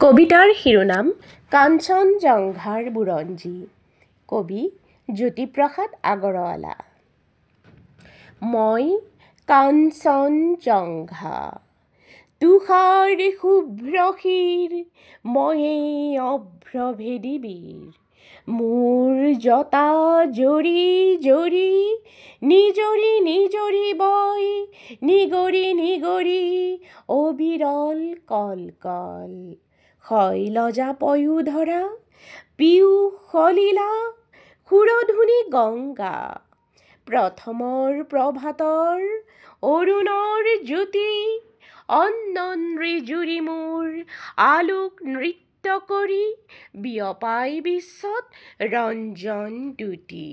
কবিতাৰ শিৰোনাম কাঞ্চনজংঘাৰ বুৰঞ্জী। কবি জ্যোতিপ্ৰসাদ আগৰৱালা। মই কাঞ্চনজংঘা, তুষাৰ শুভ্ৰ শিৰ, ময়ে অভ্ৰভেদী বীৰ। মোৰ জটা জৰি জৰি, নিজৰি নিজৰি বয়, নিগৰি নিগৰি অবিৰল কল কল। শৈলজা পয়োধৰা, পীয়ূষ সলিলা, সুৰধুনী গংগা। প্ৰথমৰ প্ৰভাতৰ অৰুণৰ জ্যোতি, অন্নন ৰিজুৰি মোৰ আলোক নৃত্য কৰি, বিয়পাই বিশ্বত ৰঞ্জন দ্যুতি।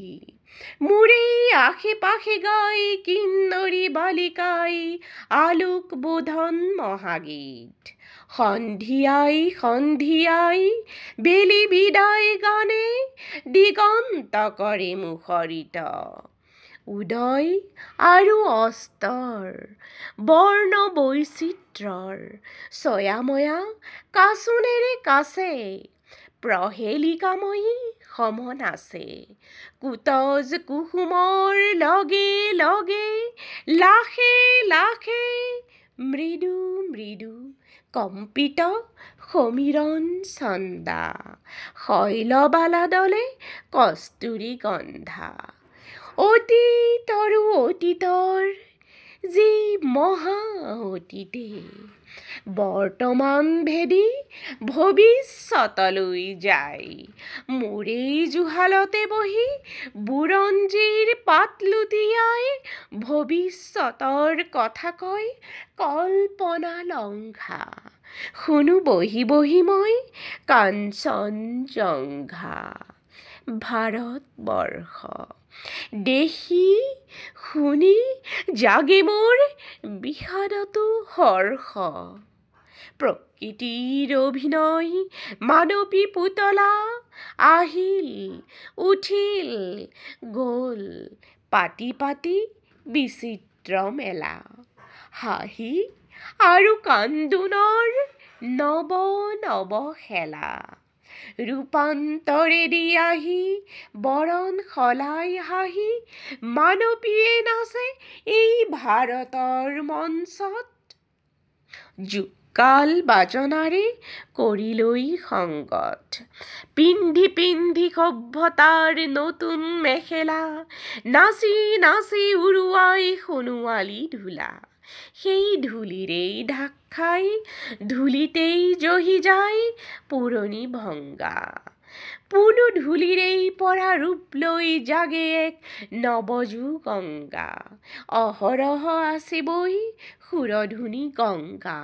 মোৰেই আশে পাশে গাই কিন্নৰী বালিকাই, আলোক বোধন মহাগীত। সন্ধিয়াই সন্ধিয়াই বেলি বিদায় গানে, দিগন্ত কৰে মুখৰিত। উদয় আৰু অস্তৰ বৰ্ণ বৈচিত্ৰ্যৰ, ছয়াময়া কাচোনেৰে কাছে, প্ৰহেলিকাময়ী সম নাচে। কুতজ কুসুমৰ লগে লগে, লাখে লাখে মৃদু মৃদু কম্পিত সমীৰণ ছন্দা। শৈলবালা দলে কস্তুৰী গন্ধা। অতীতৰো অতীতৰ যি মহা অতীতে, বৰ্তমান ভেদি ভৱিষ্যতলৈ যায়। মোৰেই জুহালতে বহি বুৰঞ্জীৰ পাত লুটিয়াই, ভৱিষ্যতৰ কথা কয় কল্পনালংঘা। শুনো বহি বহি মই কাঞ্চনজংঘা। ভাৰতবৰ্ষ দেখি শুনি জাগে মোৰ বিষাদতো হৰ্ষ। প্ৰকৃতিৰ অভিনয় মানৱী পুতলা, আহিল উঠিল গ'ল পাতি পাতি বিচিত্ৰ মেলা। হাঁহি আৰু কান্দোনৰ নৱ নৱ খেলা, ৰূপান্তৰেদি আহি বৰণ সলাই হাঁহি, মানৱীয়ে নাচে এই ভাৰতৰ মঞ্চত। জোকাল বাজনাৰে কৰি লৈ সংগত, পিন্ধি পিন্ধি সভ্যতাৰ নতুন মেখেলা, নাচি নাচি উৰুৱাই সোণোৱালী ধূলা। সেই ধূলিৰেই ঢাক খাই ধূলিতেই জহি যায় পুৰণি ভংগা। পুনু ধূলিৰেই পৰা ৰূপ লৈ জাগে এক নৱযুগংগা। অহৰহ আছে বৈ সুৰধুনী গংগা,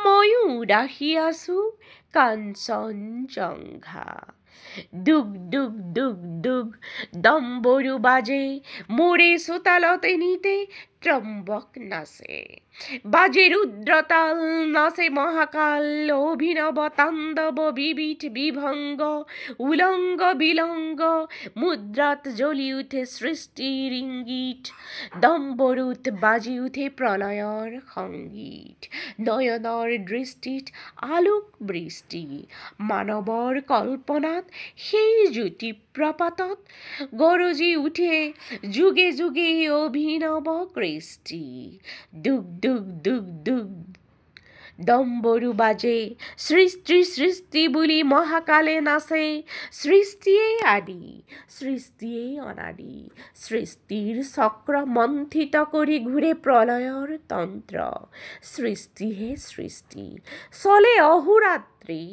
ময়ো উদাসী আছো কাঞ্চনজংঘা। দুগ দুগ দুগ দুগ ডম্বৰু বাজে, মোৰে চোতালতে নিতে ত্ৰম্বক নাচে। বাজে ৰুদ্ৰতাল, নাচে মহাকাল, অভিনৱ তাণ্ডৱ বিবিধ বিভংগ। উলংগ বিলংগ মুদ্ৰাত জ্বলি উঠে সৃষ্টিৰ ইংগিত, ডম্বৰুত বাজি উঠে প্ৰলয়ৰ সংগীত। নয়নৰ দৃষ্টিত আলোক বৃষ্টি, মানৱৰ কল্পনাত সেই জ্যোতি প্ৰপাতত গৰজি উঠে যুগে যুগে অভিনৱ কৃষ্টি। দুগ দুগ দুগ দুগ ডম্বৰু বাজে, সৃষ্টি সৃষ্টি বুলি মহাকালে নাচে। সৃষ্টিয়েই আদি, সৃষ্টিয়েই অনাদি, সৃষ্টিৰ চক্ৰ মন্থিত কৰি ঘূৰে প্ৰলয়ৰ তন্ত্ৰ। সৃষ্টিহে সৃষ্টি, চলে অহোৰাত্ৰি,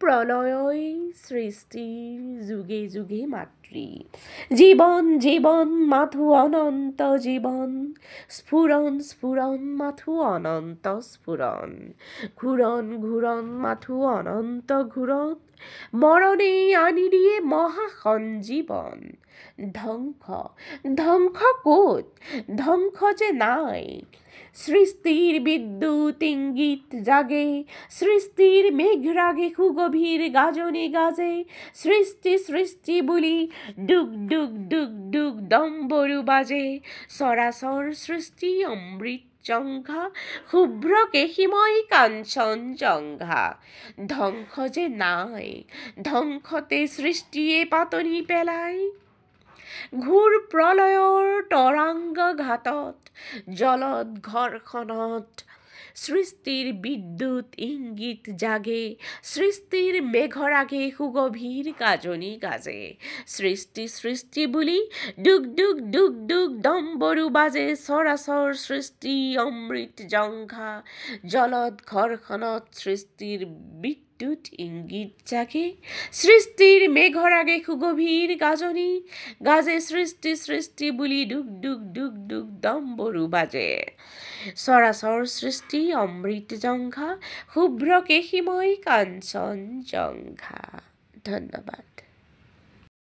প্ৰলয়ই সৃষ্টিৰ যুগে যুগে মাতৃ। জীৱন জীৱন মাথো অনন্ত জীৱন, স্ফুৰণ স্ফুৰণ মাথো অনন্ত স্ফুৰণ। ঘূৰণ ঘূৰণ মাথো অনন্ত ঘূৰণ, মৰণেই আনি দিয়ে মহা সঞ্জীৱন। ধ্বংস ধ্বংস ক'ত, ধ্বংস যে নাই। সৃষ্টিৰ বিদ্যুৎ ইংগিত জাগে, সৃষ্টিৰ মেঘৰাগে সুগভীৰ গাজনি গাজে। সৃষ্টি সৃষ্টি বুলি দুগ দুগ দুগ দুগ ডম্বৰু বাজে, চৰাচৰ সৃষ্টি অমৃত জংঘা শুভ্র কেশিময় কাঞ্চন জংঘা ধ্বংস যে নাই ধ্বংসতে সৃষ্টিয়ে পাতনি পেলায় ঘূৰ প্ৰলয়ৰ তৰাংগ ঘাটত জলদ ঘৰখনত সৃষ্টিৰ বিদ্যুৎ ইংগিত জাগে সৃষ্টিৰ মেঘৰ আগে সুগভীৰ গাজনি গাজে সৃষ্টি সৃষ্টি বুলি দুগ দুগ দুগ দুগ ডম্বৰু বাজে চৰাচৰ সৃষ্টি অমৃত জংঘা জলদ ঘৰখনত সৃষ্টিৰ বিদ্যুৎ ইংগিত জাগে সৃষ্টিৰ মেঘৰ আগে সুগভীৰ গাজনি গাজে সৃষ্টি সৃষ্টি বুলি দুগ দুগ দুগ দুগ ডম্বৰু বাজে চৰাচৰ সৃষ্টি অমৃত জংঘা শুভ্ৰ কেশিময় কাঞ্চন জংঘা ধন্যবাদ।